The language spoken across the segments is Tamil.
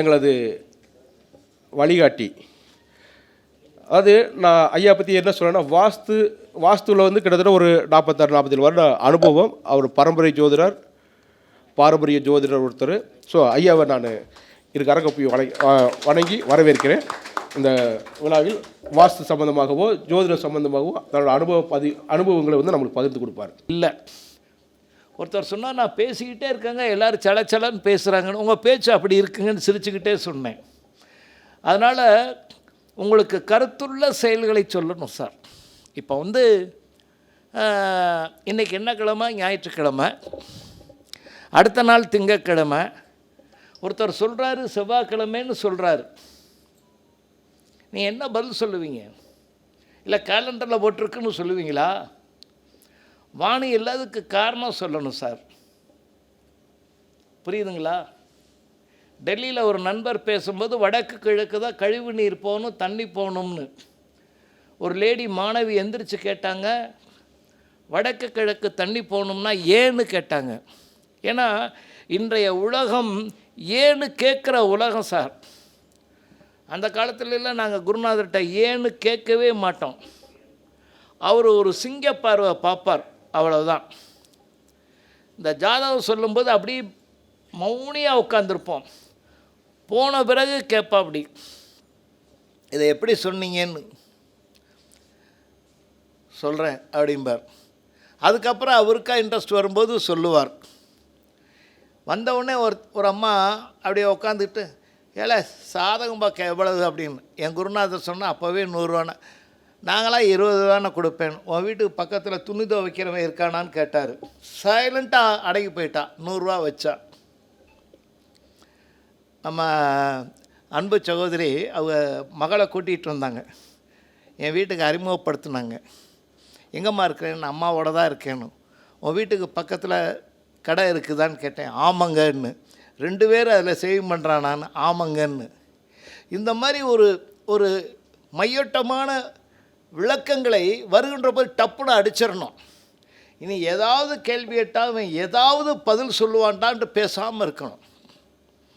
எங்களது வழிகாட்டி. அது நான் ஐயா பற்றி என்ன சொல்கிறேன்னா, வாஸ்துவில் வந்து கிட்டத்தட்ட ஒரு 46-47 வருட அனுபவம். அவர் பரம்பரை ஜோதிடர், பாரம்பரிய ஜோதிடர் ஒருத்தர். ஸோ ஐயாவை நான் இதுக்கு அரங்கப்பி வணங்கி வரவேற்கிறேன். இந்த விழாவில் வாஸ்து சம்பந்தமாகவோ ஜோதிட சம்பந்தமாகவோ தன்னோட அனுபவங்களை வந்து நம்மளுக்கு பகிர்ந்து கொடுப்பார். இல்லை, ஒருத்தர் சொன்னால் நான் பேசிக்கிட்டே இருக்கேங்க, எல்லோரும் சலச்சலன்னு பேசுகிறாங்கன்னு. உங்கள் பேச்சு அப்படி இருக்குங்கன்னு சிரிச்சுக்கிட்டே சொன்னேன். அதனால் உங்களுக்கு கருத்துள்ள செயல்களை சொல்லணும் சார். இப்போ வந்து இன்றைக்கி என்ன கிழமை? ஞாயிற்றுக்கிழமை. அடுத்த நாள் திங்கட்கிழமை. ஒருத்தர் சொல்கிறாரு செவ்வாய்க்கிழமைன்னு சொல்கிறாரு. நீங்கள் என்ன பதில் சொல்லுவீங்க? இல்லை கேலண்டரில் போட்டிருக்குன்னு சொல்லுவீங்களா? வாணி இல்லாததுக்கு காரணம் சொல்லணும் சார். புரியுதுங்களா? டெல்லியில் ஒரு நண்பர் பேசும்போது வடக்கு கிழக்கு தான் கழிவு நீர் போகணும், தண்ணி போகணும்னு. ஒரு லேடி மாணவி எந்திரிச்சு கேட்டாங்க, வடக்கு கிழக்கு தண்ணி போகணும்னா ஏன்னு கேட்டாங்க. ஏன்னா இன்றைய உலகம் ஏன்னு கேட்குற உலகம் சார். அந்த காலத்துலலாம் நாங்கள் குருநாதர்கிட்ட ஏன்னு கேட்கவே மாட்டோம். அவர் ஒரு சிங்க பார்வை பார்ப்பார், அவ்வளோதான். இந்த ஜாதகம் சொல்லும்போது அப்படியே மௌனியாக உட்காந்துருப்போம். போன பிறகு கேட்பா, அப்படி இதை எப்படி சொன்னீங்கன்னு சொல்கிறேன் அப்படிம்பார். அதுக்கப்புறம் அவருக்கா இன்ட்ரெஸ்ட் வரும்போது சொல்லுவார். வந்தவுடனே ஒரு அம்மா அப்படியே உட்காந்துட்டு, ஏல சாதகம் பார்க்க எவ்வளவு அப்படின்னு என் குருநாதர் சொன்னால் அப்போவே 100 ரூபானா, நாங்களாம் 20 ரூபான்னு கொடுப்பேன். உன் வீட்டுக்கு பக்கத்தில் துணி துவைக்கிறவன் இருக்கானான்னு கேட்டார். சைலண்ட்டாக அடங்கி போயிட்டா. 100 ரூபா வச்சா. நம்ம அன்பு சகோதரி அவங்க மகளை கூட்டிகிட்டு வந்தாங்க, என் வீட்டுக்கு அறிமுகப்படுத்தினாங்க. எங்கம்மா இருக்கிறேன்னு, அம்மாவோட தான் இருக்கேன்னு. உன் வீட்டுக்கு பக்கத்தில் கடை இருக்குதான்னு கேட்டேன். ஆமாங்கன்னு. 2 பேர் அதில் சேவிங் பண்ணுறான் நான். ஆமாங்கன்னு. இந்த மாதிரி ஒரு மையோட்டமான விளக்கங்களை வருகின்ற போது டப்புன்னு அடிச்சிடணும். இனி ஏதாவது கேள்வி கேட்டால் அவன் ஏதாவது பதில் சொல்லுவான்டான்ட்டு பேசாமல் இருக்கணும்.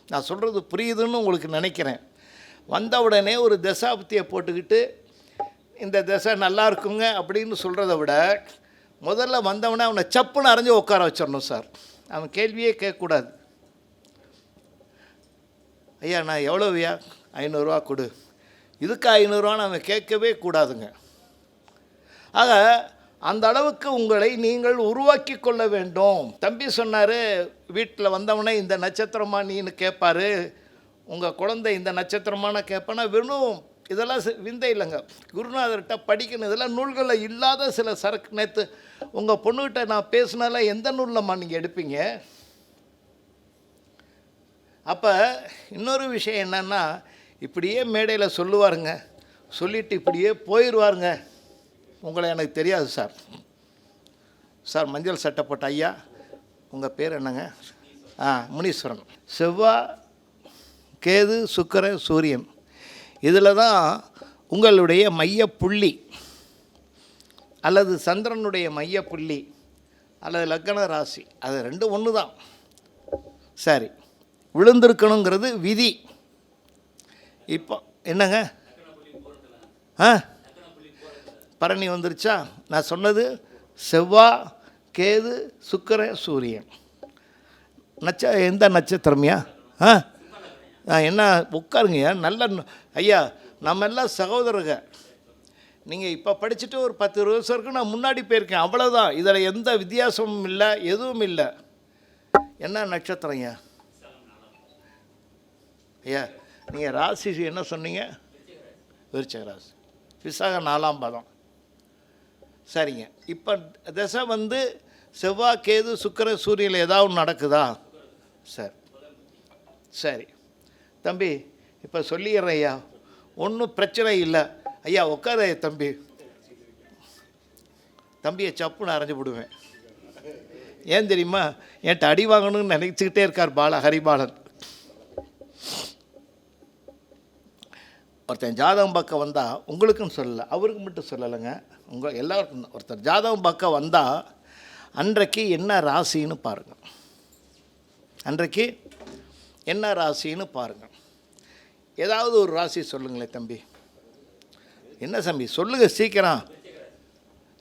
நான் சொல்கிறது புரியுதுன்னு உங்களுக்கு நினைக்கிறேன். வந்த உடனே ஒரு தசாபத்தியை போட்டுக்கிட்டு இந்த தசை நல்லா இருக்குங்க அப்படின்னு சொல்கிறத விட, முதல்ல வந்தவனே அவனை சப்புன்னு அரைஞ்சி உட்கார வச்சிடணும் சார். அவன் கேள்வியே கேட்கக்கூடாது. ஐயா நான் எவ்வளோவியா? 500 ரூபா கொடு. இதுக்கு 500 ரூபான்னு அவன் கேட்கவே கூடாதுங்க. ஆக அந்த அளவுக்கு உங்களை நீங்கள் உருவாக்கி கொள்ள வேண்டும். தம்பி சொன்னார், வீட்டில் வந்தவனே இந்த நட்சத்திரமா நீன்னு கேட்பார், உங்கள் குழந்தை இந்த நட்சத்திரமான கேட்பானா. வெறும் இதெல்லாம் விந்தை இல்லைங்க. குருநாதர்கிட்ட படிக்கணும். இதெல்லாம் நூல்களில் இல்லாத சில சரக்கு. நேற்று உங்கள் பொண்ணுக்கிட்ட நான் பேசினால எந்த நூல்லம்மா நீங்கள் எடுப்பீங்க? அப்போ இன்னொரு விஷயம் என்னென்னா, இப்படியே மேடையில் சொல்லுவாருங்க, சொல்லிவிட்டு இப்படியே போயிடுவாருங்க. உங்களை எனக்கு தெரியாது சார். சார் மஞ்சள் சட்டை போட்ட ஐயா, உங்கள் பேர் என்னங்க? முனீஸ்வரன். செவ்வாய், கேது, சுக்கிரன், சூரியன், இதில் தான் உங்களுடைய மையப்புள்ளி அல்லது சந்திரனுடைய மையப்புள்ளி அல்லது லக்ன ராசி. அது 2 ஒன்று தான். சரி, விழுந்திருக்கணுங்கிறது விதி. இப்போ என்னங்க? பரணி வந்துருச்சா? நான் சொன்னது செவ்வாய், கேது, சுக்கிரன், சூரியன். எந்த நட்சத்திரமையா? என்ன உட்காருங்கய்யா. நல்ல ஐயா, நம்ம எல்லாம் சகோதரங்க. நீங்கள் இப்போ படிச்சுட்டு ஒரு 10-20 வருஷம் இருக்கு, நான் முன்னாடி போயிருக்கேன், அவ்வளோதான். இதில் எந்த வித்தியாசமும் இல்லை, எதுவும் இல்லை. என்ன நட்சத்திரம் ஐயா? ஐயா நீங்கள் ராசி என்ன சொன்னீங்க? விருச்சிக ராசி. விசாக 4ஆம் பாதம். சரிங்க. இப்போ தசை வந்து செவ்வாய், கேது, சுக்கிரன், சூரியனில் ஏதாவது நடக்குதா? சரி தம்பி, இப்போ சொல்லிடுறேன் ஐயா, ஒன்றும் பிரச்சனை இல்லை. ஐயா உட்கார தம்பி. தம்பியை சப்புன்னு அரைஞ்சி விடுவேன். ஏன் தெரியுமா? என்கிட்ட அடி வாங்கணும்னு நினச்சிக்கிட்டே இருக்கார் ஹரிபாலன். ஒருத்தன் ஜாதகம் பார்க்க வந்தால், உங்களுக்குன்னு சொல்லலை, அவருக்கு மட்டும் சொல்லலைங்க, உங்கள் எல்லாருக்கும். ஒருத்தர் ஜாதகம் பார்க்க வந்தால் அன்றைக்கு என்ன ராசின்னு பாருங்கள். அன்றைக்கு என்ன ராசின்னு பாருங்கள். ஏதாவது ஒரு ராசி சொல்லுங்களேன் தம்பி. என்ன தம்பி சொல்லுங்கள் சீக்கிரம்.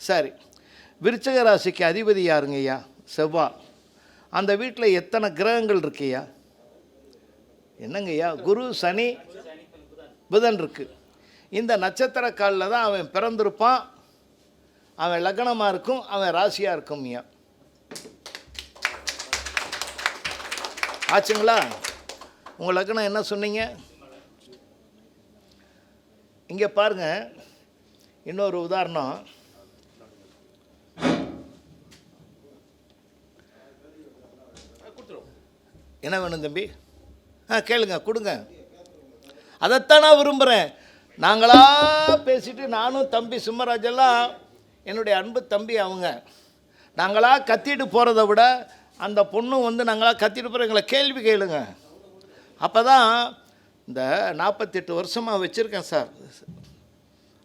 சரி, விருச்சிக ராசிக்கு அதிபதி யாருங்க ஐயா? செவ்வாய். அந்த வீட்டில் எத்தனை கிரகங்கள் இருக்குய்யா? என்னங்க ஐயா? குரு, சனி, புதன் இருக்குது. இந்த நட்சத்திர காலில் தான் அவன் பிறந்திருப்பான். அவன் லக்னமாக இருக்கும், அவன் ராசியாக இருக்கும் ஐயா. ஆச்சுங்களா? உங்கள் லக்னம் என்ன சொன்னீங்க? இங்கே பாருங்கள், இன்னொரு உதாரணம். என்ன வேணும் தம்பி? கேளுங்க, கொடுங்க. அதைத்தான் நான் விரும்புகிறேன். நாங்களாக பேசிட்டு, நானும் தம்பி சிம்மராஜெல்லாம் என்னுடைய அன்பு தம்பி அவங்க, நாங்களாக கத்திட்டு போகிறத விட அந்த பொண்ணு வந்து நாங்களாக கத்திட்டு போகிற எங்களை கேள்வி கேளுங்க. அப்போ தான் இந்த 48 வருஷமாக வச்சுருக்கேன் சார்,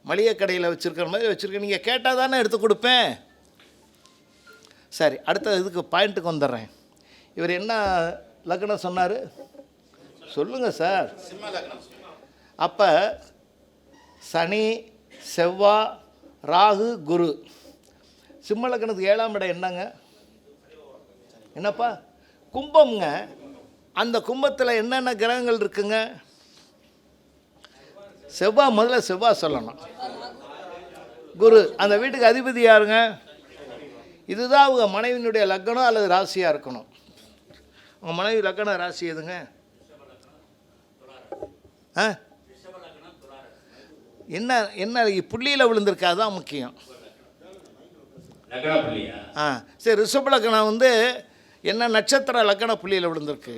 மளிகை கடையில் வச்சுருக்கிற மாதிரி வச்சுருக்கேன். நீங்கள் கேட்டால் தானே எடுத்து கொடுப்பேன். சரி, அடுத்த இதுக்கு பாயிண்ட்டுக்கு வந்துடுறேன். இவர் என்ன லக்னம் சொன்னார் சொல்லுங்கள் சார். அப்போ சனி, செவ்வாய், ராகு, குரு. சிம்ம லக்னத்துக்கு 7ஆம் இடம் என்னங்க? என்னப்பா? கும்பம்ங்க. அந்த கும்பத்தில் என்னென்ன கிரகங்கள் இருக்குங்க? செவ்வாய், முதல்ல செவ்வாய் சொல்லணும். குரு, அந்த வீட்டுக்கு அதிபதி யாருங்க? இதுதான் அவங்க மனைவியினுடைய லக்னம் அல்லது ராசியாக இருக்கணும். உங்கள் மனைவி லக்ன ராசி எதுங்க? என்ன என்ன புள்ளியில் விழுந்திருக்கு, அதுதான் முக்கியம். சரி, ரிஷப லக்னம் வந்து என்ன நட்சத்திர லக்ன புள்ளியில் விழுந்திருக்கு?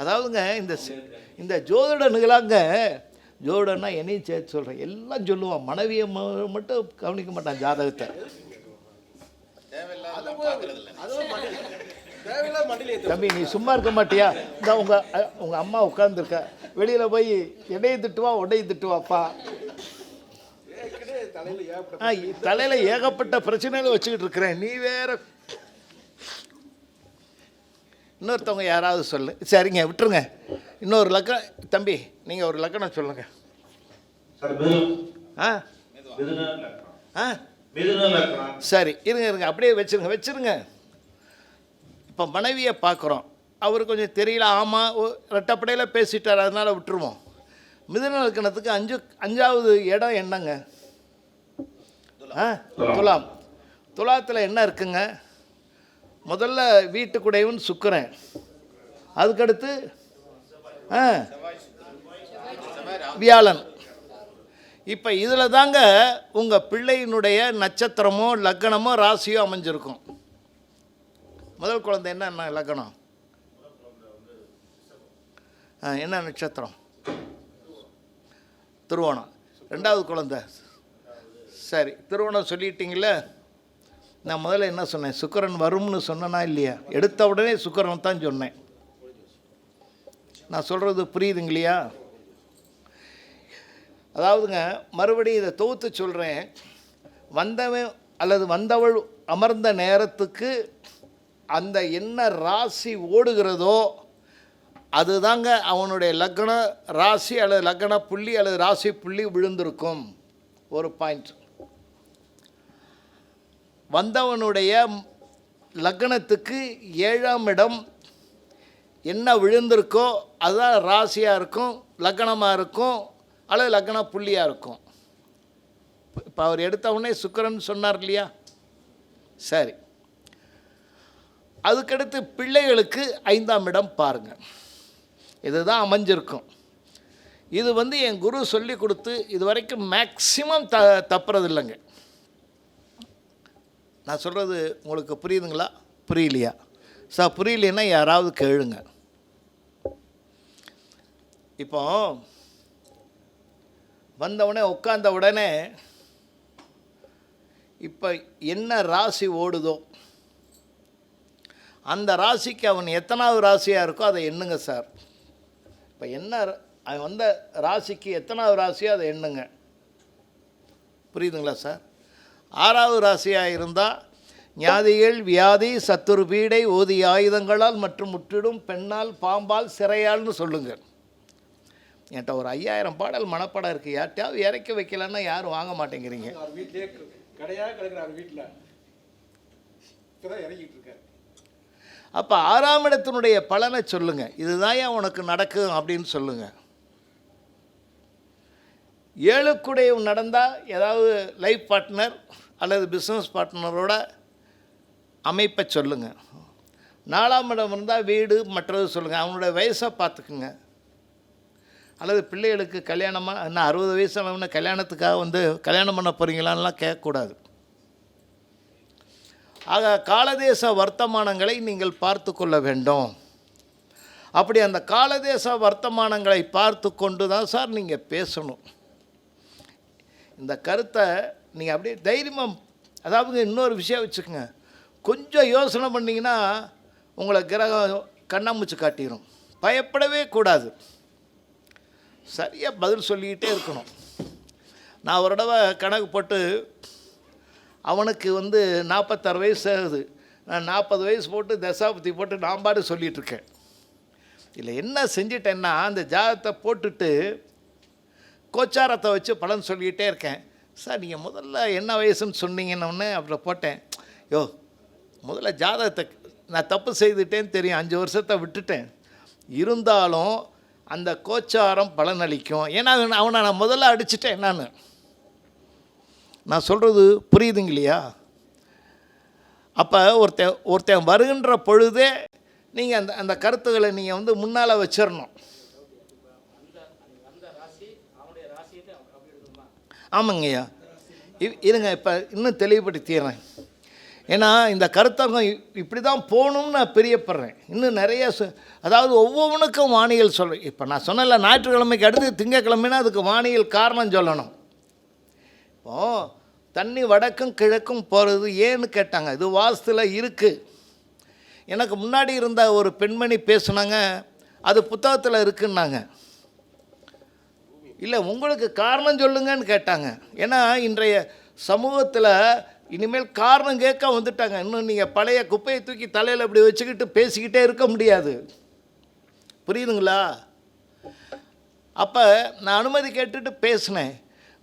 அதாவதுங்க இந்த ஜோதிடனுங்களாங்க, ஜோதிடன்னா என்னையும் சேர்த்து சொல்கிறேன், எல்லாம் சொல்லுவான், மனைவியை மட்டும் கவனிக்க மாட்டான் ஜாதகத்தை. தம்பி நீ சும்மா இருக்க மாட்டியா? இந்த உங்கள் அம்மா உட்காந்துருக்க, வெளியில் போய் எடையை திட்டுவா உடையை திட்டுவாப்பா. தலையில் ஏகப்பட்ட பிரச்சனைகளை வச்சுக்கிட்டு இருக்கிறேன், நீ வேற. இன்னொருத்தவங்க யாராவது சொல்லு. சரிங்க, விட்டுருங்க. இன்னொரு லக்கணம் தம்பி, நீங்கள் ஒரு லக்கணம் சொல்லுங்கள். சரி, இருங்க அப்படியே வச்சுருங்க. இப்போ மனைவியை பார்க்குறோம், அவர் கொஞ்சம் தெரியல, ஆமாம் ரெட்டப்படையில் பேசிட்டார், அதனால் விட்டுருவோம். மிதுன லக்னத்துக்கு 5வது இடம் என்னங்க? துலாம். துலாத்தில் என்ன இருக்குங்க? முதல்ல வீட்டுக்குடையவன் சுக்கிரன், அதுக்கடுத்து வியாழன். இப்போ இதில் தாங்க உங்கள் பிள்ளையினுடைய நட்சத்திரமோ லக்னமோ ராசியோ அமைஞ்சிருக்கும். முதல் குழந்தை என்ன லக்னம்? என்ன நட்சத்திரம்? திருவோணம். 2வது குழந்தை? சரி, திருவோணம் சொல்லிட்டீங்களே. நான் முதல்ல என்ன சொன்னேன்? சுக்கிரன் வரும்னு சொன்னேனா இல்லையா? எடுத்த உடனே சுக்கிரன் தான் சொன்னேன். நான் சொல்கிறது புரியுதுங்களையா? அதாவதுங்க, மறுபடியும் இதை தொகுத்து சொல்கிறேன். வந்தவன் அல்லது வந்தவள் அமர்ந்த நேரத்துக்கு அந்த என்ன ராசி ஓடுகிறதோ அதுதாங்க அவனுடைய லக்ன ராசி அல்லது லக்ன புள்ளி அல்லது ராசி புள்ளி விழுந்திருக்கும். ஒரு பாயிண்ட். வந்தவனுடைய லக்னத்துக்கு 7ஆம் இடம் என்ன விழுந்திருக்கோ அதுதான் ராசியாக இருக்கும், லக்னமாக இருக்கும் அல்லது லக்ன புள்ளியாக இருக்கும். இப்போ அவர் எடுத்தவுடனே சுக்கிரன் சொன்னார் இல்லையா? சரி, அதுக்கடுத்து பிள்ளைகளுக்கு 5ஆம் இடம் பாருங்கள், இதுதான் அமைஞ்சிருக்கும். இது வந்து என் குரு சொல்லி கொடுத்து இது வரைக்கும் மேக்சிமம் தப்புறது இல்லைங்க. நான் சொல்கிறது உங்களுக்கு புரியுதுங்களா? புரியலையா? சார் புரியலைன்னா யாராவது கேளுங்க. இப்போ வந்தவுடனே உட்கார்ந்த உடனே இப்போ என்ன ராசி ஓடுதோ அந்த ராசிக்கு அவன் எத்தனாவது ராசியாக இருக்கோ அதை எண்ணுங்க சார். இப்போ என்ன அவன் வந்த ராசிக்கு எத்தனாவது ராசியோ அதை எண்ணுங்க. புரியுதுங்களா சார்? 6வது ராசியாக இருந்தால் ஞாதிகள் வியாதி சத்துரு பீடை ஓதி ஆயுதங்களால் மற்றும் முற்றிடும் பெண்ணால் பாம்பால் சிறையால்னு சொல்லுங்கள். என்கிட்ட ஒரு 5000 பாடல் மனப்பாடம் இருக்குது. யார்கிட்டயாவது இறக்கி வைக்கலன்னா யாரும் வாங்க மாட்டேங்கிறீங்க. வீட்டிலே கடையாக கிடக்குறாரு வீட்டில் இப்போதான் இறங்கிட்டு இருக்காரு. அப்போ 6ஆம் இடத்தினுடைய பலனை சொல்லுங்கள். இதுதான் ஏன் உனக்கு நடக்கும் அப்படின்னு சொல்லுங்கள். 7க்குடையவன் நடந்தால் ஏதாவது லைஃப் பார்ட்னர் அல்லது பிஸ்னஸ் பார்ட்னரோட அமைப்பை சொல்லுங்கள். 4ஆம் இடம் இருந்தால் வீடு மற்றது சொல்லுங்கள். அவனுடைய வயசை பார்த்துக்குங்க. அல்லது பிள்ளைகளுக்கு கல்யாணமாக இன்னும் 60 வயசு ஆனவன கல்யாணத்துக்காக கல்யாணம் பண்ண போகிறீங்களான்லாம் கேட்கக்கூடாது. ஆக காலதேச வர்த்தமானங்களை நீங்கள் பார்த்து கொள்ள வேண்டும். அப்படி அந்த காலதேச வர்த்தமானங்களை பார்த்து கொண்டு தான் சார் நீங்கள் பேசணும். இந்த கருத்தை நீங்கள் அப்படியே தைரியமாக, அதாவது இன்னொரு விஷயம் வச்சுக்கோங்க, கொஞ்சம் யோசனை பண்ணிங்கன்னா உங்களை கிரகம் கண்ணாமூச்சி காட்டிடும். பயப்படவே கூடாது, சரியாக பதில் சொல்லிக்கிட்டே இருக்கணும். நான் ஒரு தடவை கணக்கு போட்டு அவனுக்கு 46 வயசு ஆகுது, நான் 40 வயசு போட்டு தசாபதி போட்டு நான் பாட்டு சொல்லிகிட்ருக்கேன். இல்லை என்ன செஞ்சிட்டேன்னா, அந்த ஜாதகத்தை போட்டுட்டு கோச்சாரத்தை வச்சு பலன் சொல்லிக்கிட்டே இருக்கேன். சார் நீங்கள் முதல்ல என்ன வயசுன்னு சொன்னீங்கன்னு அப்புறம் போட்டேன். முதல்ல ஜாதகத்தை நான் தப்பு செய்துட்டேன்னு தெரியும், 5 வருஷத்தை விட்டுட்டேன். இருந்தாலும் அந்த கோச்சாரம் பலனளிக்கும். ஏன்னா அவனை நான் முதல்ல அடிச்சிட்டேன். நான் சொல்கிறது புரியுதுங்க இல்லையா? அப்போ ஒருத்தன் வருகின்ற பொழுதே நீங்கள் அந்த கருத்துக்களை நீங்கள் முன்னால் வச்சிடணும். ஆமாங்கய்யா, இருங்க, இப்போ இன்னும் தெளிவுபடுத்திடுறேன். ஏன்னா இந்த கருத்தரங்கம் இப்படி தான் போகணும்னு நான் பிரியப்படுறேன். இன்னும் நிறைய அதாவது ஒவ்வொன்றுக்கும் வானியல் சொல்கிறேன். இப்போ நான் சொன்னல, ஞாயிற்றுக்கிழமைக்கு அடுத்து திங்கக்கிழமைனா அதுக்கு வானியல் காரணம் சொல்லணும். இப்போது தண்ணி வடக்கும் கிழக்கும் போகிறது ஏன்னு கேட்டாங்க. இது வாஸ்துல இருக்குது. எனக்கு முன்னாடி இருந்த ஒரு பெண்மணி பேசுனாங்க, அது புத்தகத்தில் இருக்குன்னாங்க. இல்லை உங்களுக்கு காரணம் சொல்லுங்கன்னு கேட்டாங்க. ஏன்னா இன்றைய சமூகத்தில் இனிமேல் காரணம் கேட்க வந்துட்டாங்க. இன்னும் நீங்கள் பழைய குப்பையை தூக்கி தலையில் இப்படி வச்சுக்கிட்டு பேசிக்கிட்டே இருக்க முடியாது. புரியுதுங்களா? அப்போ நான் அனுமதி கேட்டுட்டு பேசினேன்.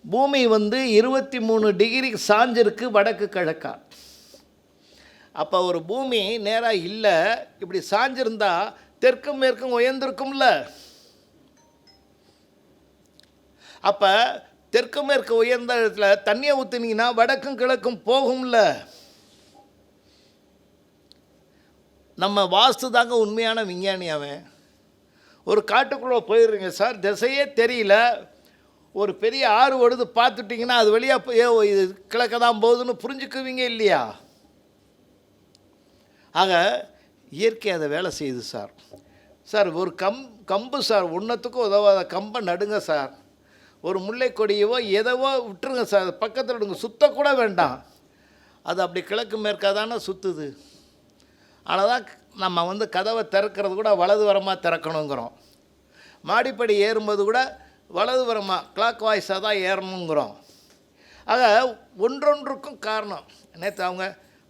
பூமி 23 டிகிரி சாஞ்சிருக்கு வடக்கு கிழக்கா. அப்போ ஒரு பூமி நேராக இல்லை, இப்படி சாஞ்சிருந்தா தெற்கும் மேற்கும் உயர்ந்திருக்கும்ல. அப்போ தெற்கு மேற்கு உயர்ந்த இடத்துல தண்ணியை ஊற்றுனீங்கன்னா வடக்கும் கிழக்கும் போகும்ல. நம்ம வாஸ்து தாங்க உண்மையான விஞ்ஞானி. அவன் ஒரு காட்டுக்குள்ளே போயிடுறீங்க சார், திசையே தெரியல, ஒரு பெரிய ஆறு ஓடுது, பார்த்துட்டிங்கன்னா அது வழியாக இது கிழக்க தான் போகுதுன்னு புரிஞ்சுக்குவீங்க இல்லையா? ஆக இயற்கை அதை வேலை செய்யுது சார். சார் ஒரு கம்பு சார், ஒன்றத்துக்கும் உதவாத கம்பை நடுங்க சார். ஒரு முல்லை கொடியவோ எதவோ விட்டுருங்க சார், பக்கத்தில் விடுங்க, சுத்தக்கூட வேண்டாம். அது அப்படி கிழக்கு மேற்காக தானே சுற்றுது. ஆனால் தான் நம்ம கதவை திறக்கிறது கூட வலது வரமாக திறக்கணுங்கிறோம். மாடிப்படி ஏறும்போது கூட வலது வரமாக கிளாக் வாய்ஸாக தான் ஏறணுங்கிறோம். ஆக ஒன்றொன்றுக்கும் காரணம். நேற்று அவங்க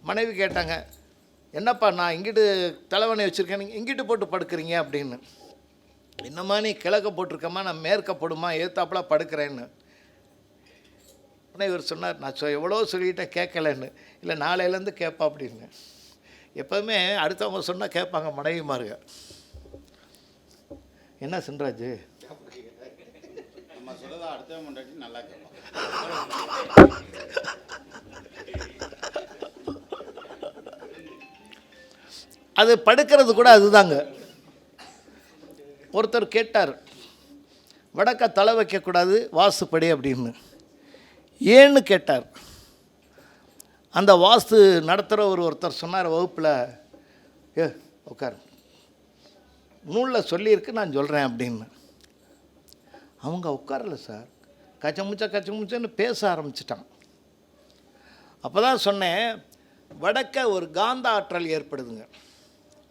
மனைவி கேட்டாங்க, என்னப்பா நான் இங்கிட்டு தலைவணி வச்சுருக்கேன், நீங்கள் இங்கிட்டு போட்டு படுக்கிறீங்க அப்படின்னு. என்னம்மா நீ கிழக்க போட்டிருக்கம்மா, நான் மேற்க போடுமா, ஏத்தாப்புல படுக்கிறேன்னு. உடனே இவர் சொன்னார், நான் எவ்வளோ சொல்லிட்டேன் கேட்கலன்னு. இல்லை நாளையிலேருந்து கேட்பா அப்படின்னு. எப்போதுமே அடுத்தவங்க சொன்னால் கேட்பாங்க மனைவிமாருங்க. என்ன சின்ராஜ் நம்ம சொல்றத அடுத்தவங்க முன்னாடி நல்லா கேட்பாங்க. அது படுக்கிறது கூட அதுதாங்க. ஒருத்தர் கேட்டார், வடக்க தலை வைக்கக்கூடாது வாஸ்துப்படி அப்படின்னு. ஏன்னு கேட்டார். அந்த வாஸ்து நடத்துகிற ஒருத்தர் சொன்னார் வகுப்பில், உட்கார், நூலில் சொல்லியிருக்கு நான் சொல்கிறேன் அப்படின்னு. அவங்க உட்காரல சார், கச்சமுச்சன்னு பேச ஆரம்பிச்சிட்டான். அப்போ தான் சொன்னேன், வடக்க ஒரு காந்த ஆற்றல் ஏற்படுதுங்க.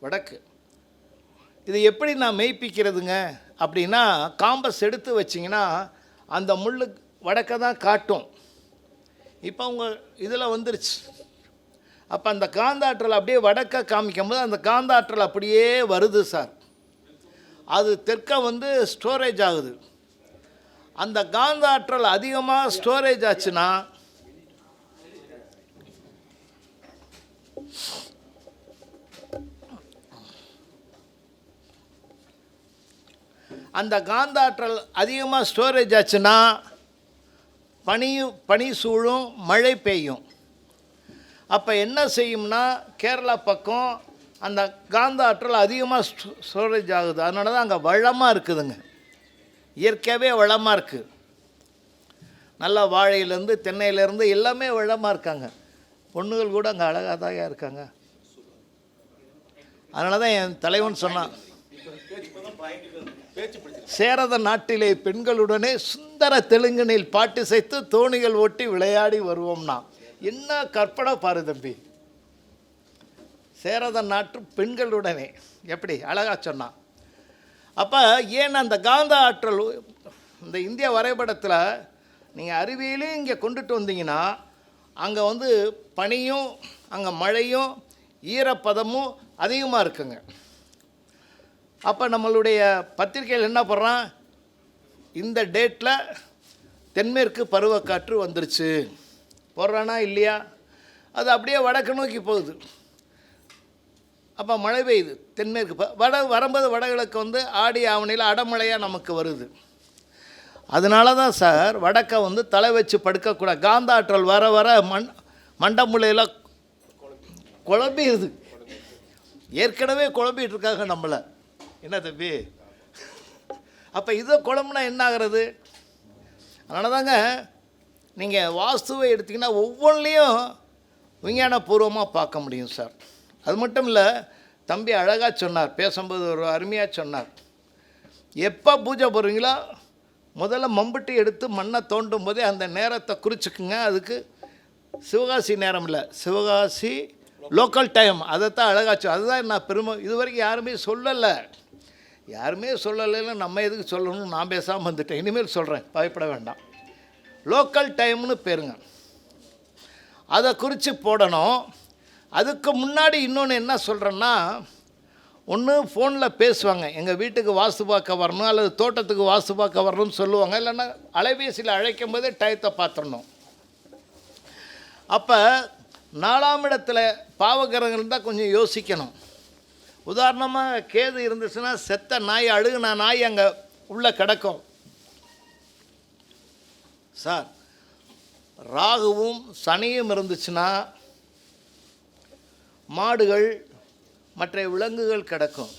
வடக்கு இது எப்படி நான் மெய்ப்பிக்கிறதுங்க அப்படின்னா, காம்பஸ் எடுத்து வச்சிங்கன்னா அந்த முள் வடக்க தான் காட்டும். இப்போ அவங்க இதில் வந்துருச்சு. அப்போ அந்த காந்தாற்றல் அப்படியே வடக்க காமிக்கும் போது அந்த காந்தாற்றல் அப்படியே வருது சார். அது தெற்க ஸ்டோரேஜ் ஆகுது. அந்த காந்த ஆற்றல் அதிகமாக ஸ்டோரேஜ் ஆச்சுன்னா அந்த காந்த ஆற்றல் அதிகமாக ஸ்டோரேஜ் ஆச்சுன்னா பனி சூழும், மழை பெய்யும். அப்போ என்ன செய்யும்னா கேரளா பக்கம் அந்த காந்த ஆற்றல் அதிகமாக ஸ்டோரேஜ் ஆகுது. அதனால தான் அங்கே வளமாக இருக்குதுங்க. இயற்கையாகவே வளமாக இருக்குது. நல்லா வாழையிலேருந்து தென்னையிலேருந்து எல்லாமே வளமாக இருக்காங்க. பொண்ணுகள் கூட அங்கே அழகாக தான் இருக்காங்க. அதனால தான் என் தலைவன் சொன்னான், சேரத நாட்டிலே பெண்களுடனே சுந்தர தெலுங்கனில் பாட்டு செய்து தோணிகள் ஓட்டி விளையாடி வருவோம்னா. என்ன கற்பனை பாரு தம்பி. சேரத நாட்டு பெண்களுடனே எப்படி அழகா சொன்னான். அப்போ ஏன் அந்த காந்த ஆற்றல் இந்த இந்திய வரைபடத்தில் நீங்கள் அறிவியலையும் இங்கே கொண்டுட்டு வந்தீங்கன்னா அங்கே வந்து பனியும் அங்கே மழையும் ஈரப்பதமும் அதிகமாக இருக்குங்க. அப்போ நம்மளுடைய பத்திரிகையில் என்ன போடுறான், இந்த டேட்டில் தென்மேற்கு பருவக்காற்று வந்துருச்சு போடுறானா இல்லையா? அது அப்படியே வடக்கு நோக்கி போகுது. அப்போ மழை பெய்யுது தென்மேற்கு வரும்போது வடகிழக்கு வந்து ஆடி ஆவணியில் அடமழையாக நமக்கு வருது. அதனால தான் சார் வடக்கை வந்து தலை வச்சு படுக்கக்கூடாது. காந்த ஆற்றல் வர வர மண்டமுலையில் குழம்பிடுது. ஏற்கனவே குழம்பிட்டு இருக்காங்க நம்மளை. என்ன தம்பி? அப்போ இதை குழம்புனா என்ன ஆகிறது? அதனால தாங்க நீங்கள் வாஸ்துவை எடுத்திங்கன்னா ஒவ்வொன்றிலையும் விஞ்ஞானபூர்வமாக பார்க்க முடியும் சார். அது மட்டும் இல்லை, தம்பி அழகாக சொன்னார், பேசும்போது ஒரு அருமையாக சொன்னார். எப்போ பூஜை போடுறீங்களோ முதல்ல மம்புட்டி எடுத்து மண்ணை தோண்டும் போதே அந்த நேரத்தை குறிச்சிக்குங்க. அதுக்கு சிவகாசி நேரம் இல்லை, சிவகாசி லோக்கல் டைம். அதைத்தான் அழகாச்சு. அதுதான் நான் பெருமை. இது வரைக்கும் யாருமே சொல்லலைன்னு நம்ம எதுக்கு சொல்லணும்னு நான் பேசாமல் வந்துட்டேன். இனிமேல் சொல்கிறேன், பயப்பட வேண்டாம். லோக்கல் டைம்னு பேருங்க, அதை குறித்து போடணும். அதுக்கு முன்னாடி இன்னொன்று என்ன சொல்கிறேன்னா, ஒன்று ஃபோனில் பேசுவாங்க, எங்கள் வீட்டுக்கு வாஸ்து பார்க்க வரணும் அல்லது தோட்டத்துக்கு வாஸ்து பார்க்க வரணும்னு சொல்லுவாங்க. இல்லைன்னா அலைபேசியில் அழைக்கும் போதே டயத்தை பார்த்துடணும். அப்போ 4ஆம் இடத்துல பாவகிரகங்கள் இருந்தால் கொஞ்சம் யோசிக்கணும். உதாரணமாக கேது இருந்துச்சுன்னா செத்த நாய், அழுகுன நாய் அங்கே உள்ளே கிடக்கும் சார். ராகுவும் சனியும் இருந்துச்சுன்னா மாடுகள் மற்ற விலங்குகள் கிடக்கும்.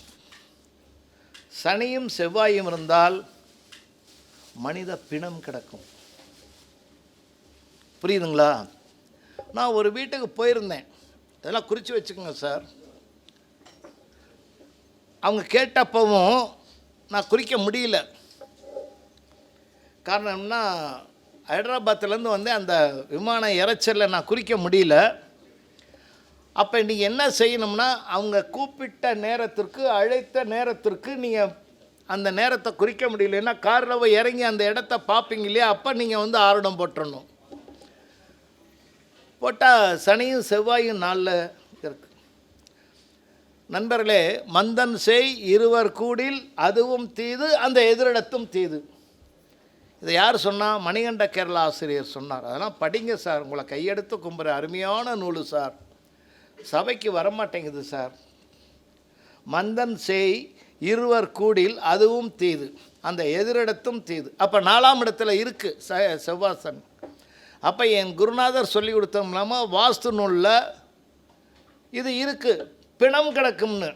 சனியும் செவ்வாயும் இருந்தால் மனித பிணம் கிடக்கும். புரியுதுங்களா? நான் ஒரு வீட்டுக்கு போயிருந்தேன், இதெல்லாம் குறித்து வச்சுக்கோங்க சார். அவங்க கேட்டப்பவும் நான் குறிக்க முடியல. காரணம் என்ன, ஹைதராபாத்துலேருந்து வந்து அந்த விமான இறைச்சலில் நான் குறிக்க முடியல. அப்போ நீங்கள் என்ன செய்யணும்னா, அவங்க கூப்பிட்ட நேரத்திற்கு அழைத்த நேரத்திற்கு நீங்கள் அந்த நேரத்தை குறிக்க முடியலன்னா காரில் போய் இறங்கி அந்த இடத்த பார்ப்பீங்க இல்லையா, அப்போ நீங்கள் வந்து ஆருடம் போட்டுடணும். போட்டால் சனியும் செவ்வாயும் நாளில் இருக்கு. நண்பர்களே, மந்தன் செய் இருவர் கூடில் அதுவும் தீது அந்த எதிரிடத்தும் தீது. இதை யார் சொன்னால்? மணிகண்ட கேரளா ஆசிரியர் சொன்னார். அதெல்லாம் படிங்க சார், உங்களை கையெடுத்து கும்புற அருமையான நூல் சார். சபைக்கு வரமாட்டேங்குது சார். மந்தன் செய் இருவர் கூடில் அதுவும் தீது அந்த எதிரிடத்தும் தீது. அப்போ 4ஆம் இடத்துல இருக்குது செவ்வாசன். அப்போ என் குருநாதர் சொல்லி கொடுத்தோம்லாமா வாஸ்து நூலில் இது இருக்குது, பிணம் கிடக்கும்னு.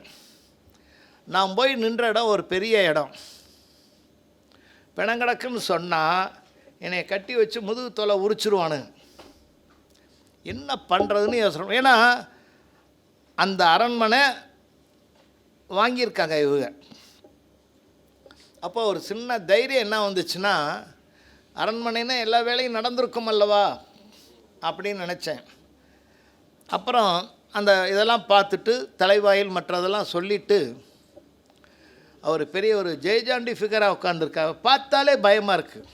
நான் போய் நின்ற இடம் ஒரு பெரிய இடம். பிணம் கிடக்குன்னு சொன்னால் என்னை கட்டி வச்சு முதுகு தோலை உரிச்சிருவானு. என்ன பண்ணுறதுன்னு யோசனை. ஏன்னா அந்த அரண்மனை வாங்கியிருக்காங்க இவங்க. அப்போ ஒரு சின்ன தைரியம் என்ன வந்துச்சுன்னா, அரண்மனைன்னா எல்லா வேலையும் நடந்திருக்கும் அல்லவா அப்படின்னு நினச்சேன். அப்புறம் அந்த இதெல்லாம் பார்த்துட்டு தலைவாயில் மற்றதெல்லாம் சொல்லிவிட்டு, அவர் பெரிய ஒரு ஜெயஜாண்டி ஃபிகராக உட்காந்துருக்காங்க. பார்த்தாலே பயமாக இருக்குது.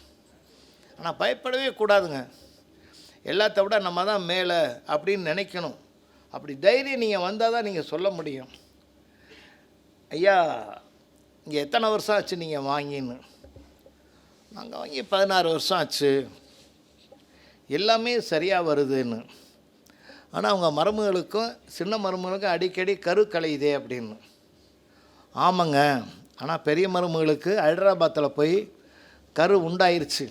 ஆனால் பயப்படவே கூடாதுங்க. எல்லாத்த விட நம்ம தான் மேலே அப்படின்னு நினைக்கணும். அப்படி தைரியம் நீங்கள் வந்தால் தான் நீங்கள் சொல்ல முடியும். ஐயா இங்கே எத்தனை வருஷம் ஆச்சு நீங்கள் வாங்கின்னு? நாங்கள் வாங்கி 16 வருஷம் ஆச்சு, எல்லாமே சரியாக வருதுன்னு. ஆனால் அவங்க மருமகளுக்கும் சின்ன மருமகளுக்கும் அடிக்கடி கரு கலையுதே அப்படின்னு. ஆமாங்க, ஆனால் பெரிய மருமகளுக்கு ஹைதராபாத்தில் போய் கரு உண்டாயிருச்சு.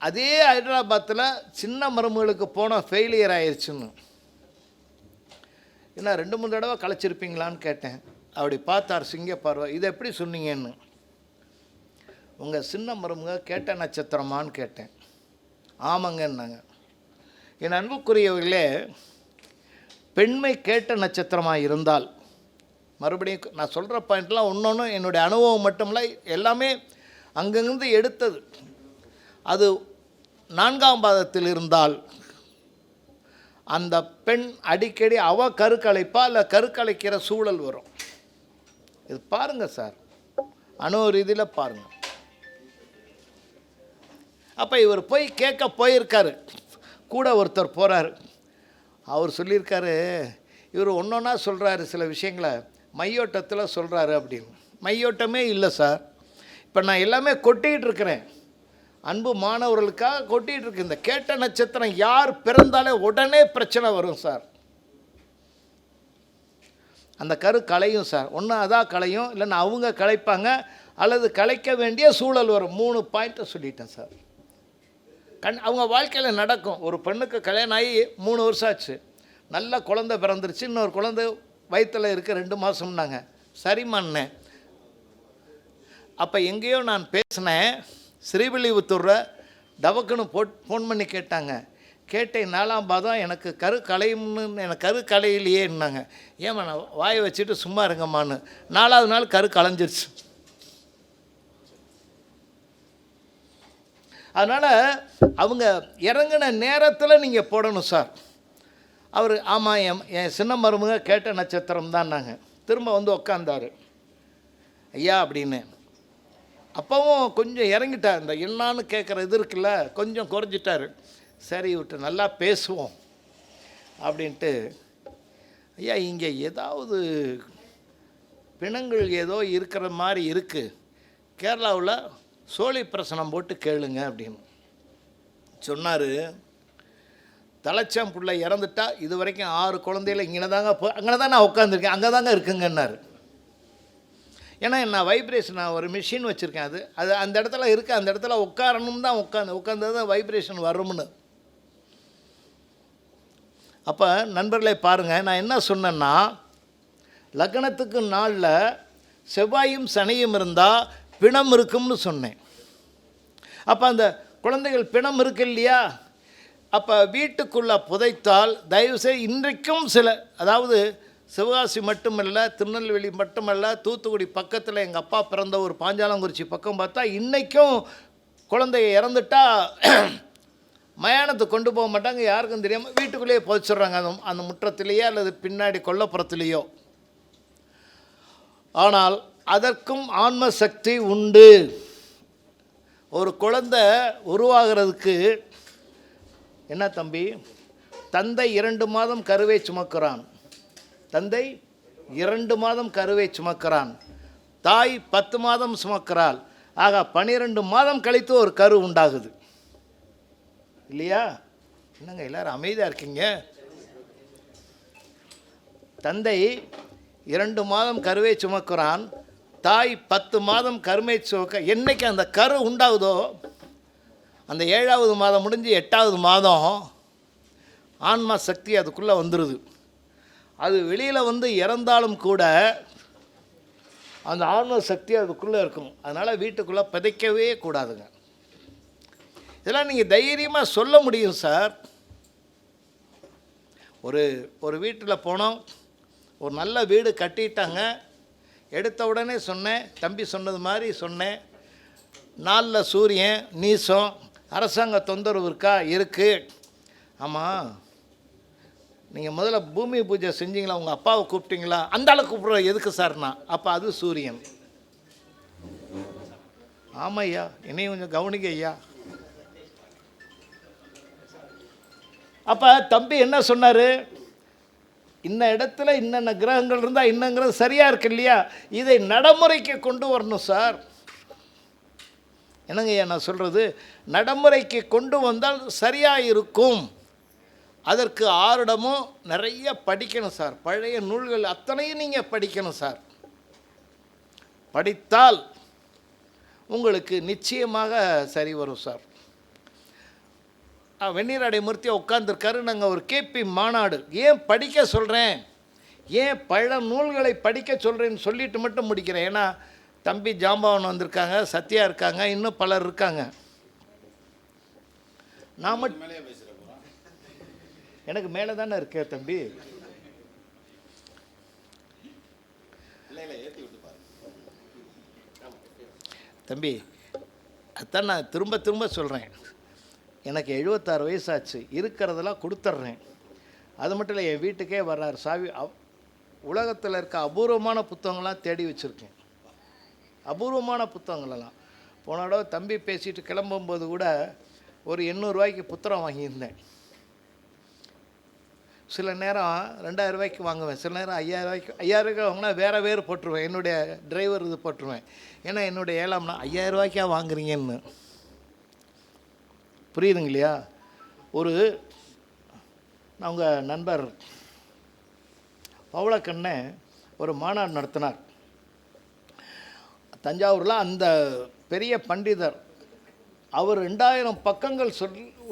அதே ஹைதராபாத்தில் சின்ன மருமகளுக்கு போனால் ஃபெயிலியர் ஆயிடுச்சுன்னு. ஏன்னா 2-3 தடவை கலைச்சிருப்பீங்களான்னு கேட்டேன். அப்படி பார்த்தார் சிங்க பார்வை. இதை எப்படி சொன்னீங்கன்னு. உங்கள் சின்ன மருமக கேட்ட நட்சத்திரமான்னு கேட்டேன். ஆமாங்கன்னாங்க. என் அன்புக்குரியவர்களே, பெண்மை கேட்ட நட்சத்திரமாக இருந்தால், மறுபடியும் நான் சொல்கிற பாயிண்ட்லாம் ஒன்று என்னுடைய அனுபவம் மட்டுமில்ல, எல்லாமே அங்கங்கிருந்து எடுத்தது. அது 4ஆம் பாதத்தில் இருந்தால் அந்த பெண் அடிக்கடி கருக்கலைப்பா இல்லை கருக்கலைக்கிற சூழல் வரும். இது பாருங்கள் சார், அணு ரீதியில் பாருங்கள். அப்போ இவர் போய் கேட்க போயிருக்காரு, கூட ஒருத்தர் போகிறார். அவர் சொல்லியிருக்காரு, இவர் ஒன்றா சொல்கிறாரு, சில விஷயங்களை மையோட்டத்தில் சொல்கிறாரு அப்படின்னு. மையோட்டமே இல்லை சார், இப்போ நான் எல்லாமே கொட்டிகிட்டு இருக்கிறேன், அன்பு மாணவர்களுக்காக கொட்டிகிட்டு இருக்கு. இந்த கேட்ட நட்சத்திரம் யார் பிறந்தாலே உடனே பிரச்சனை வரும் சார். அந்த கரு கலையும் சார், ஒன்று அதான் கலையும், இல்லைன்னா அவங்க கலைப்பாங்க, அல்லது கலைக்க வேண்டிய சூழல் வரும். 3 பாயிண்ட்டை சொல்லிட்டேன் சார். அவங்க வாழ்க்கையில் நடக்கும். ஒரு பெண்ணுக்கு கல்யாணம் ஆகி 3 வருஷம் ஆச்சு, நல்ல குழந்தை பிறந்துருச்சு, இன்னொரு குழந்தை வயிற்றில் இருக்க 2 மாதம்னாங்க. சரிம்மாண்ணேன். அப்போ எங்கேயோ நான் பேசினேன், ஸ்ரீவில்லிபுத்தூரில் டபக்குன்னு ஃபோன் பண்ணி கேட்டாங்க. கேட்டேன், 4ஆம் பாதம் எனக்கு கரு கலையும்னு, எனக்கு கரு கலையிலையேன்னாங்க. ஏம்மா நான் வாயை வச்சுட்டு சும்மா இருங்கம்மான்னு. 4ஆவது நாள் கரு கலைஞ்சிருச்சு. அதனால் அவங்க இறங்கின நேரத்தில் நீங்கள் போடணும் சார். அவர் ஆமாம், என் சின்ன மருமக கேட்ட நட்சத்திரம் தான் நாங்கள். திரும்ப வந்து உக்காந்தார். ஐயா அப்படின்னு. அப்பவும் கொஞ்சம் இறங்கிட்டார். இந்த என்னான்னு கேட்குற இது இருக்குல்ல, கொஞ்சம் குறைஞ்சிட்டார். சரி விட்டு நல்லா பேசுவோம் அப்படின்ட்டு, ஐயா இங்கே ஏதாவது பிணங்கள் ஏதோ இருக்கிற மாதிரி இருக்குது, கேரளாவில் சோழி பிரசனம் போட்டு கேளுங்க அப்படின்னு சொன்னார். தலைச்சம் பிள்ளை இறந்துட்டா இது வரைக்கும் 6 குழந்தைகள் இங்கே தாங்க அங்கே தான் நான் உட்காந்துருக்கேன், அங்கே தாங்க இருக்குங்கன்னாரு. ஏன்னா நான் வைப்ரேஷன், நான் ஒரு மிஷின் வச்சுருக்கேன், அது அந்த இடத்துல இருக்குது, அந்த இடத்துல உட்காரணும் தான் உட்காந்து தான் வைப்ரேஷன் வரும்னு. அப்போ நண்பர்களே பாருங்கள், நான் என்ன சொன்னேன்னா, லக்னத்துக்கு நாளில் செவ்வாயும் சனியும் இருந்தால் பிணம் இருக்கும்னு சொன்னேன். அப்போ அந்த குழந்தைகள் பிணம் இருக்கு இல்லையா, அப்போ வீட்டுக்குள்ளே புதைத்தால் தயவுசெய்து இன்றைக்கும் சில, அதாவது சிவகாசி மட்டுமல்ல, திருநெல்வேலி மட்டுமல்ல, தூத்துக்குடி பக்கத்தில் எங்கள் அப்பா பிறந்த ஒரு பாஞ்சாலங்குறிச்சி பக்கம் பார்த்தா இன்றைக்கும் குழந்தைய இறந்துட்டா மயானத்துக்கு கொண்டு போக மாட்டாங்க, யாருக்கும் தெரியாமல் வீட்டுக்குள்ளேயே புதைச்சிட்றாங்க, அந்த முற்றத்திலேயோ அல்லது பின்னாடி கொல்லப்புறத்துலேயோ. ஆனால் அதற்கும் ஆன்ம சக்தி உண்டு. ஒரு குழந்தை உருவாகிறதுக்கு என்ன தம்பி, தந்தை 2 மாதம் கருவை சுமக்கிறான், தந்தை 2 மாதம் கருவை சுமக்கிறான், தாய் 10 மாதம் சுமக்கிறாள். ஆக 12 மாதம் கழித்து ஒரு கரு உண்டாகுது இல்லையா? என்னங்க எல்லாரும் அமைதியாக இருக்கீங்க? தந்தை 2 மாதம் கருவை சுமக்கிறான், தாய் 10 மாதம் கருமை சுமக்க. என்னைக்கு அந்த கரு உண்டாகுதோ, அந்த 7ஆவது மாதம் முடிஞ்சு 8ஆவது மாதம் ஆன்மா சக்தி அதுக்குள்ளே வந்துடுது. அது வெளியில் வந்து இறந்தாலும் கூட அந்த ஆன்ம சக்தி அதுக்குள்ளே இருக்கும். அதனால் வீட்டுக்குள்ளே புதைக்கவே கூடாதுங்க. இதெல்லாம் நீங்கள் தைரியமாக சொல்ல முடியும் சார். ஒரு வீட்டில் போனோம், ஒரு நல்ல வீடு கட்டிட்டாங்க. எடுத்த உடனே சொன்னேன், தம்பி சொன்னது மாதிரி சொன்னேன், 4 சூரியன் நீசம், அரசாங்க தொந்தரவு இருக்கா? இருக்குது. ஆமாம், நீங்கள் முதல்ல பூமி பூஜை செஞ்சீங்களா? உங்கள் அப்பாவை கூப்பிட்டீங்களா? அந்த ஆளை கூப்பிட்ற எதுக்கு சார்னா? அப்போ அது சூரியன். ஆமாம் ஐயா, என்னையும் கொஞ்சம் கவனிக்க ஐயா. அப்போ தம்பி என்ன சொன்னார், இன்ன இடத்துல இன்னென்ன கிரகங்கள் இருந்தால் இன்னங்கிறது சரியாக இருக்கு இல்லையா, இதை நடைமுறைக்கு கொண்டு வரணும் சார். என்னங்க ஐயா நான் சொல்கிறது, நடைமுறைக்கு கொண்டு வந்தால் சரியாக இருக்கும். அதற்கு ஆரிடமும் நிறைய படிக்கணும் சார். பழைய நூல்கள் அத்தனையும் நீங்கள் படிக்கணும் சார். படித்தால் உங்களுக்கு நிச்சயமாக சரி வரும் சார். வெந்நீராடை மூர்த்தியை உட்காந்துருக்காரு. நாங்கள் ஒரு கேபி மாநாடு. ஏன் படிக்க சொல்கிறேன், ஏன் பல நூல்களை படிக்க சொல்கிறேன்னு சொல்லிட்டு மட்டும் முடிக்கிறேன். ஏன்னா தம்பி ஜாம்பவன் வந்திருக்காங்க, சத்யா இருக்காங்க, இன்னும் பலர் இருக்காங்க. நான் மட்டும் மேலே பேசுகிற போகிறோம். எனக்கு மேலே தானே இருக்கேன் தம்பி. இல்லை ஏற்றி விட்டு பாருங்க தம்பி. அதான் நான் திரும்ப திரும்ப சொல்கிறேன், எனக்கு 76 வயசாச்சு, இருக்கிறதெல்லாம் கொடுத்துட்றேன். அது மட்டும் இல்லை, என் வீட்டுக்கே வர்றார் சாவி. உலகத்தில் இருக்க அபூர்வமான புத்தகங்கள்லாம் தேடி வச்சுருக்கேன். அபூர்வமான புத்தகங்களெல்லாம். போன தடவை தம்பி பேசிட்டு கிளம்பும்போது கூட ஒரு 800 ரூபாய்க்கு புத்தகம் வாங்கியிருந்தேன். சில நேரம் 2000 ரூபாய்க்கு வாங்குவேன், சில நேரம் 5000 ரூபாய்க்கு. 5000 ரூபாய்க்கு வாங்கினா வேறு போட்டுருவேன், என்னுடைய டிரைவர் இது போட்டுருவேன். ஏன்னா என்னுடைய ஏலாம்னா 5000 ரூபாய்க்கா வாங்குறீங்கன்னு. புரியுதுங்க இல்லையா? நான் உங்கள் நண்பர் பவளக்கண்ணை ஒரு மாநாடு நடத்தினார் தஞ்சாவூரில். அந்த பெரிய பண்டிதர் அவர் 2000 பக்கங்கள்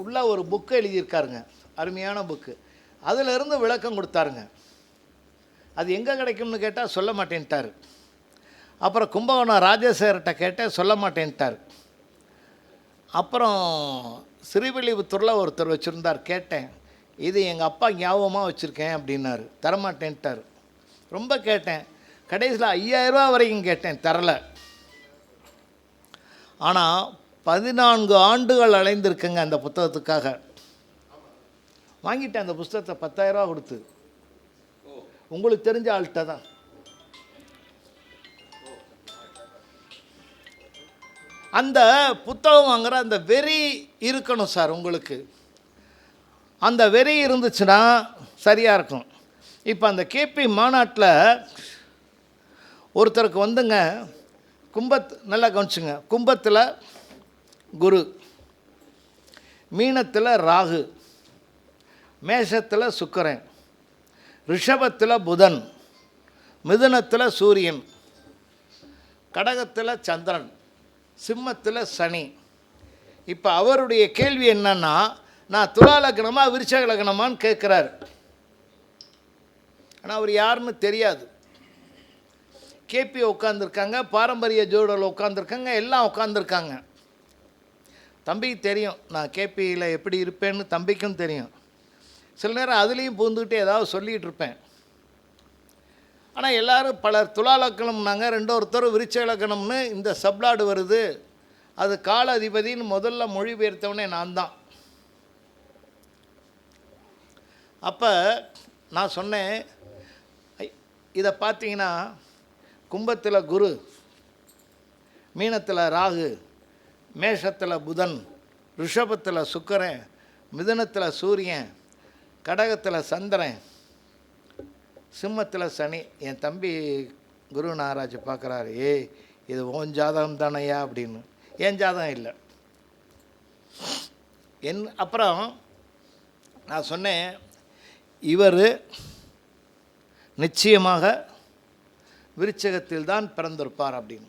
உள்ள ஒரு புக்கு எழுதியிருக்காருங்க, அருமையான புக்கு. அதிலிருந்து விளக்கம் கொடுத்தாருங்க. அது எங்கே கிடைக்கும்னு கேட்டால் சொல்ல மாட்டேன்ட்டார். அப்புறம் கும்பகோணம் ராஜேஸ்வரர்கிட்ட கேட்டேன், சொல்ல மாட்டேன்ட்டார். அப்புறம் ஸ்ரீவில்லிபுத்தூரில் ஒருத்தர் வச்சுருந்தார், கேட்டேன், இது எங்கள் அப்பா ஞாபகமாக வச்சுருக்கேன் அப்படின்னாரு. தரமாட்டேன்ட்டார். ரொம்ப கேட்டேன், கடைசியில் 5000 ரூபா வரைக்கும் கேட்டேன், தரலை. ஆனால் 14 ஆண்டுகள் அலைந்திருக்குங்க அந்த புத்தகத்துக்காக. வாங்கிட்டேன் அந்த புத்தகத்தை 10,000 ரூபா கொடுத்து. உங்களுக்கு தெரிஞ்ச ஆள்கிட்ட தான். அந்த புத்தகம் வாங்குற அந்த வெறி இருக்கணும் சார் உங்களுக்கு. அந்த வெறி இருந்துச்சுன்னா சரியாக இருக்கும். இப்போ அந்த கேபி மாநாட்டில் ஒருத்தருக்கு வந்துங்க, நல்லா கவனிச்சுங்க, கும்பத்தில் குரு, மீனத்தில் ராகு, மேஷத்தில் சுக்கிரன், ரிஷபத்தில் புதன், மிதுனத்தில் சூரியன், கடகத்தில் சந்திரன், சிம்மத்தில் சனி. இப்போ அவருடைய கேள்வி என்னன்னா, நான் துலா லக்னமா விருச்சக லக்னமான்னு கேட்குறாரு. ஆனால் அவர் யாருன்னு தெரியாது. கேபி உட்காந்துருக்காங்க, பாரம்பரிய ஜோடில் உட்காந்துருக்காங்க, எல்லாம் உட்காந்துருக்காங்க. தம்பிக்கு தெரியும் நான் கேபியில் எப்படி இருப்பேன்னு, தம்பிக்கும் தெரியும். சில நேரம் அதுலேயும் பூந்துக்கிட்டு ஏதாவது சொல்லிகிட்டு இருப்பேன். ஆனால் எல்லோரும் பலர் துலா லக்னம்னாங்க, ஒருத்தர் விருச்சக லக்னம்னு இந்த சப்ளாடு வருது, அது கால அதிபதினு முதல்ல மொழிபெயர்த்தவனே நான் தான். அப்போ நான் சொன்னேன், இதை பார்த்தீங்கன்னா கும்பத்தில் குரு, மீனத்தில் ராகு, மேஷத்தில் புதன், ரிஷபத்தில் சுக்கிரன், மிதுனத்தில் சூரியன், கடகத்தில் சந்திரன், சிம்மத்தில் சனி. என் தம்பி குரு நாகராஜ் பார்க்குறாரு, இது உன் ஜாதகம் தானையா அப்படின்னு. என் ஜாதகம் இல்லை. அப்புறம் நான் சொன்னேன், இவர் நிச்சயமாக விருச்சகத்தில் தான் பிறந்திருப்பார் அப்படின்னு.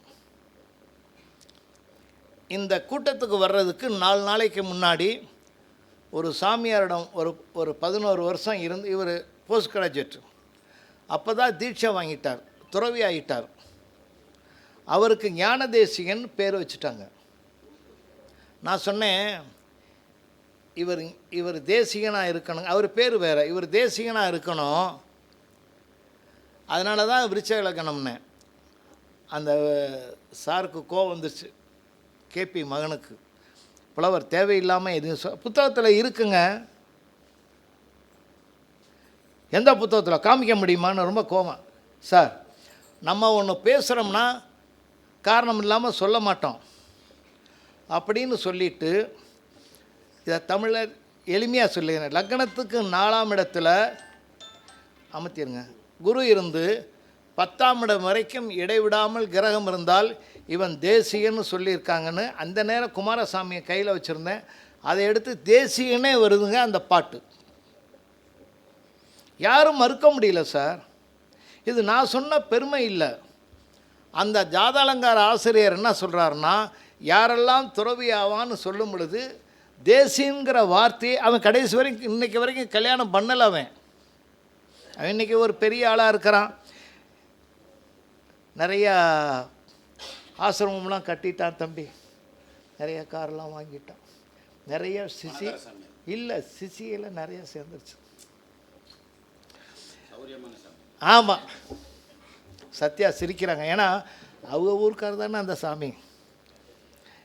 இந்த கூட்டத்துக்கு வர்றதுக்கு 4 நாளைக்கு முன்னாடி ஒரு சாமியாரிடம் ஒரு 11 வருஷம் இருந்து, இவர் போஸ்ட் கிராஜுவேட், அப்போ தான் தீட்சை வாங்கிட்டார், துறவி ஆகிட்டார். அவருக்கு ஞானதேசிகன் பேர் வச்சுட்டாங்க. நான் சொன்னேன், இவர் தேசிகனாக இருக்கணும், அவர் பேர் வேறு, இவர் தேசிகனாக இருக்கணும், அதனால தான் விருச்சக லக்னம்னு. அந்த சாருக்கு கோவம் வந்துச்சு, கேபி மகனுக்கு. புலவர் தேவையில்லாமல் எதுவும் புத்தகத்தில் இருக்குங்க, எந்த புத்தகத்தில் காமிக்க முடியுமான்னு ரொம்ப கோவம். சார், நம்ம ஒன்று பேசுகிறோம்னா காரணம் இல்லாமல் சொல்ல மாட்டோம் அப்படின்னு சொல்லிட்டு, இதை தமிழர் எளிமையாக சொல்லுகிறேன். லக்னத்துக்கு 4ஆம் இடத்துல அமர்த்திடுங்க குரு இருந்து 10ஆம் இடம் வரைக்கும் இடைவிடாமல் கிரகம் இருந்தால் இவன் தேசியன்னு சொல்லியிருக்காங்கன்னு அந்த நேரம் குமாரசாமியை கையில் வச்சுருந்தேன். அதை எடுத்து தேசியனே வருதுங்க அந்த பாட்டு. யாரும் மறுக்க முடியல சார். இது நான் சொன்ன பெருமை இல்லை. அந்த ஜாதாலங்கார ஆசிரியர் என்ன சொல்கிறாருன்னா, யாரெல்லாம் துறவி ஆவான்னு சொல்லும் பொழுது தேசியங்கிற வார்த்தையை அவன் கடைசி வரைக்கும் இன்றைக்கி வரைக்கும் கல்யாணம் பண்ணலை. அவன் இன்றைக்கி ஒரு பெரிய ஆளாக இருக்கிறான். நிறையா ஆசிரமம்லாம் கட்டிட்டான் தம்பி. நிறைய காரெலாம் வாங்கிட்டான். நிறைய சிசியில் நிறைய சேர்ந்துருச்சு. ஆமாம், சத்யா சிரிக்கிறாங்க. ஏன்னா அவங்க ஊருக்காரர் தானே அந்த சாமி.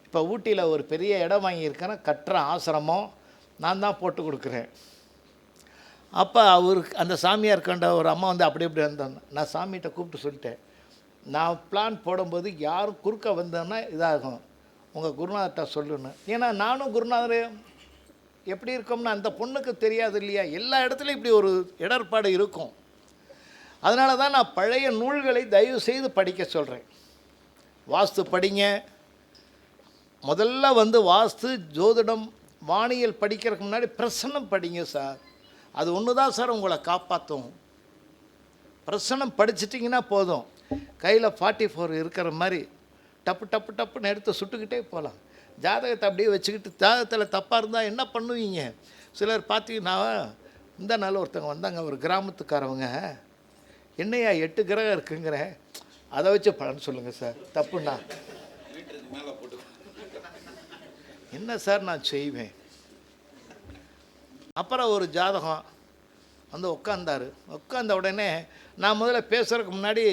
இப்போ ஊட்டியில் ஒரு பெரிய இடம் வாங்கியிருக்கேன், கட்டுற ஆசிரமம் நான் தான் போட்டு கொடுக்குறேன். அப்போ அவருக்கு அந்த சாமியார் இருக்கின்ற ஒரு அம்மா வந்து அப்படி இப்படி வந்தாங்க. நான் சாமிகிட்ட கூப்பிட்டு சொல்லிட்டேன், நான் பிளான் போடும்போது யாரும் குறுக்க வந்தோன்னா இதாகும், உங்கள் குருநாதர்கிட்ட சொல்லுன்னு. ஏன்னா நானும் குருநாதர் எப்படி இருக்கோம்னு அந்த பொண்ணுக்கு தெரியாது இல்லையா. எல்லா இடத்துலையும் இப்படி ஒரு இடர்பாடு இருக்கும். அதனால தான் நான் பழைய நூல்களை தயவு செய்து படிக்க சொல்கிறேன். வாஸ்து படிங்க. முதல்ல வந்து வாஸ்து, ஜோதிடம், வானியல் படிக்கிறதுக்கு முன்னாடி பிரசனம் படிங்க சார். அது ஒன்று தான் சார் உங்களை காப்பாற்றும். பிரசனம் படிச்சிட்டிங்கன்னா போதும். கையில் 44 இருக்கிற மாதிரி டப்பு டப்பு டப்புன்னு எடுத்து சுட்டுக்கிட்டே போகலாம். ஜாதகத்தை அப்படியே வச்சுக்கிட்டு ஜாதகத்தில் தப்பாக இருந்தால் என்ன பண்ணுவீங்க? சிலர் பார்த்தீங்கன்னா, இந்த நாள் ஒருத்தவங்க வந்தாங்க, ஒரு கிராமத்துக்காரவங்க, என்னையா 8 கிரகம் இருக்குங்கிற, அதை வச்சு பலன் சொல்லுங்கள் சார். தப்புண்ணா என்ன சார் நான் செய்வேன்? அப்புறம் ஒரு ஜாதகம் வந்து உட்காந்த உடனே நான் முதல்ல பேசுகிறதுக்கு முன்னாடி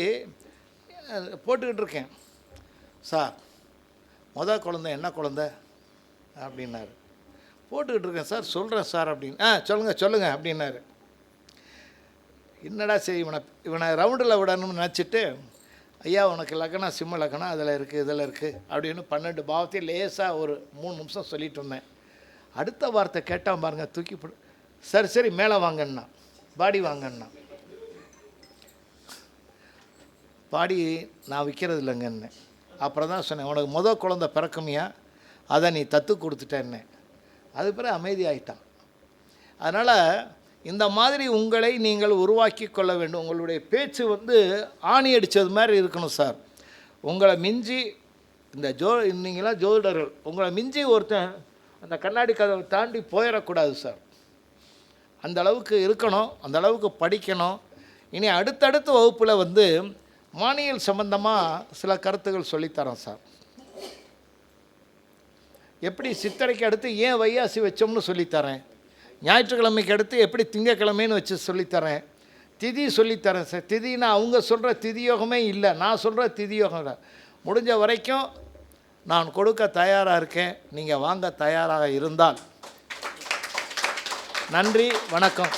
போட்டுக்கிட்டு இருக்கேன். சார் மொதல் குழந்தை என்ன குழந்தை அப்படின்னாரு. போட்டுக்கிட்டு இருக்கேன் சார், சொல்கிறேன் சார் அப்படின்னு. சொல்லுங்கள் அப்படின்னாரு. என்னடா சரி, இவனை ரவுண்டில் விடணும்னு நினச்சிட்டு, ஐயா உனக்கு லக்னம் சிம்ம லக்னம் அதில் இருக்குது இதில் இருக்குது அப்படின்னு 12 பாவத்தையும் லேசாக ஒரு 3 நிமிஷம் சொல்லிட்டு இருந்தேன். அடுத்த வார்த்தை கேட்டால் பாருங்கள், தூக்கி போடு. சரி மேலே வாங்கன்னா, பாடி வாங்கன்னா, பாடி நான் விற்கிறது இல்லைங்கன்னு. அப்புறம் தான் சொன்னேன், உனக்கு முதல் குழந்தை பிறக்குமையா, அதை நீ தத்து கொடுத்துட்டேன்னு. அது பிறகு அமைதியாகிட்டான். அதனால் இந்த மாதிரி உங்களை நீங்கள் உருவாக்கி கொள்ள வேண்டும். உங்களுடைய பேச்சு வந்து ஆணி அடித்தது மாதிரி இருக்கணும் சார். உங்களை மிஞ்சி நீங்களாம் ஜோதிடர்கள், உங்களை மிஞ்சி ஒருத்தன் அந்த கண்ணாடி கதவை தாண்டி போயிடக்கூடாது சார். அந்த அளவுக்கு இருக்கணும், அந்த அளவுக்கு படிக்கணும். இனி அடுத்தடுத்த வகுப்பில் வந்து வானியல் சம்பந்தமாக சில கருத்துக்கள் சொல்லித்தரோம் சார். எப்படி சித்திரைக்கு அடுத்து ஏன் வையாசி வச்சோம்னு சொல்லித்தரேன். ஞாயிற்றுக்கிழமைக்கு அடுத்து எப்படி திங்கக்கிழமைன்னு வச்சு சொல்லித்தரேன். திதி சொல்லித்தரேன் சார். திதினா அவங்க சொல்கிற திதியோகமே இல்லை, நான் சொல்கிற திதியோகம் இல்லை. முடிஞ்ச வரைக்கும் நான் கொடுக்க தயாராக இருக்கேன். நீங்கள் வாங்க தயாராக இருந்தால். நன்றி, வணக்கம்.